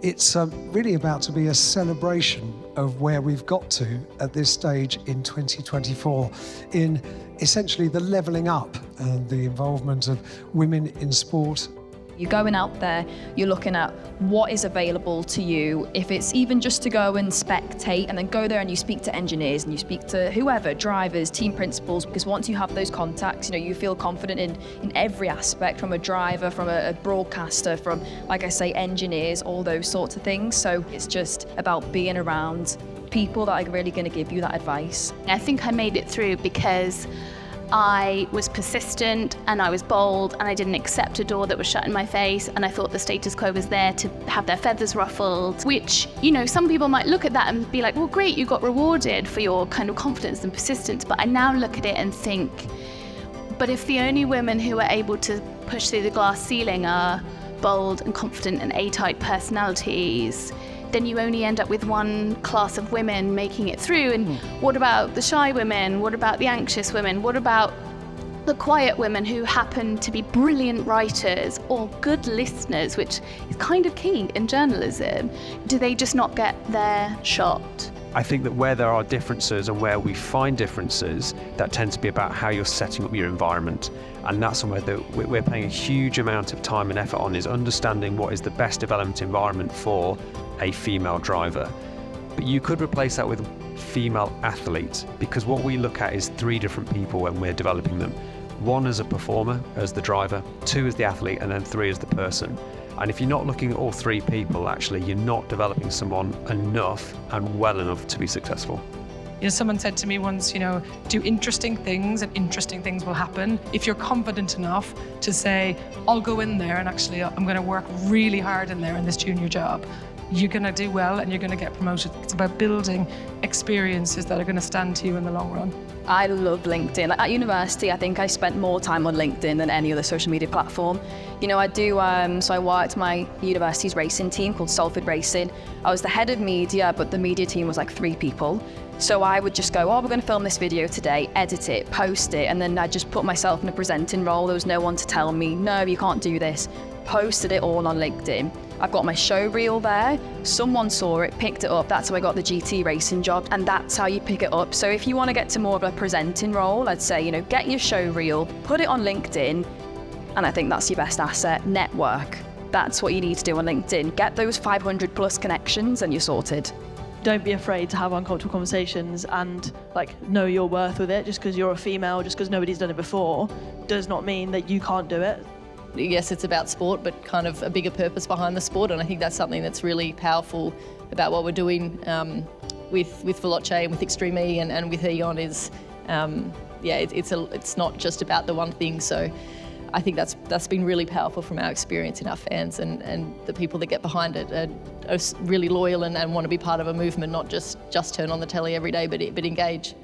It's really about to be a celebration of where we've got to at this stage in 2024 in essentially the levelling up and the involvement of women in sport. You're going out there, you're looking at what is available to you. If it's even just to go and spectate and then go there and you speak to engineers and you speak to whoever, drivers, team principals, because once you have those contacts, you feel confident in every aspect, from a driver, from a broadcaster, from, like I say, engineers, all those sorts of things. So it's just about being around people that are really going to give you that advice. I think I made it through because I was persistent and I was bold and I didn't accept a door that was shut in my face, and I thought the status quo was there to have their feathers ruffled, which, some people might look at that and be like, well, great, you got rewarded for your kind of confidence and persistence. But I now look at it and think, but if the only women who are able to push through the glass ceiling are bold and confident and A-type personalities, then you only end up with one class of women making it through. And what about the shy women? What about the anxious women? What about the quiet women who happen to be brilliant writers or good listeners, which is kind of key in journalism? Do they just not get their shot? I think that where there are differences and where we find differences, that tends to be about how you're setting up your environment. And that's somewhere that we're paying a huge amount of time and effort on, is understanding what is the best development environment for a female driver. But you could replace that with female athletes, because what we look at is 3 different people when we're developing them. 1 as a performer, as the driver, 2 as the athlete, and then 3 as the person. And if you're not looking at all 3 people, actually, you're not developing someone enough and well enough to be successful. Someone said to me once, do interesting things and interesting things will happen. If you're confident enough to say, I'll go in there and actually I'm going to work really hard in there in this junior job, you're going to do well and you're going to get promoted. It's about building experiences that are going to stand to you in the long run. I love LinkedIn. At university, I think I spent more time on LinkedIn than any other social media platform. I do, so I worked my university's racing team called Salford Racing. I was the head of media, but the media team was like 3 people. So I would just go, we're going to film this video today, edit it, post it, and then I'd just put myself in a presenting role. There was no one to tell me, no, you can't do this. Posted it all on LinkedIn. I've got my show reel there. Someone saw it, picked it up. That's how I got the GT racing job, and that's how you pick it up. So if you want to get to more of a presenting role, I'd say, get your show reel, put it on LinkedIn, and I think that's your best asset. Network. That's what you need to do on LinkedIn. Get those 500 plus connections and you're sorted. Don't be afraid to have uncomfortable conversations and know your worth with it. Just because you're a female, just because nobody's done it before, does not mean that you can't do it. Yes, it's about sport, but kind of a bigger purpose behind the sport, and I think that's something that's really powerful about what we're doing with Veloce and with Extreme E and with E.ON is, it's not just about the one thing. So I think that's been really powerful from our experience in our fans, and the people that get behind it are really loyal and want to be part of a movement, not just turn on the telly every day, but engage.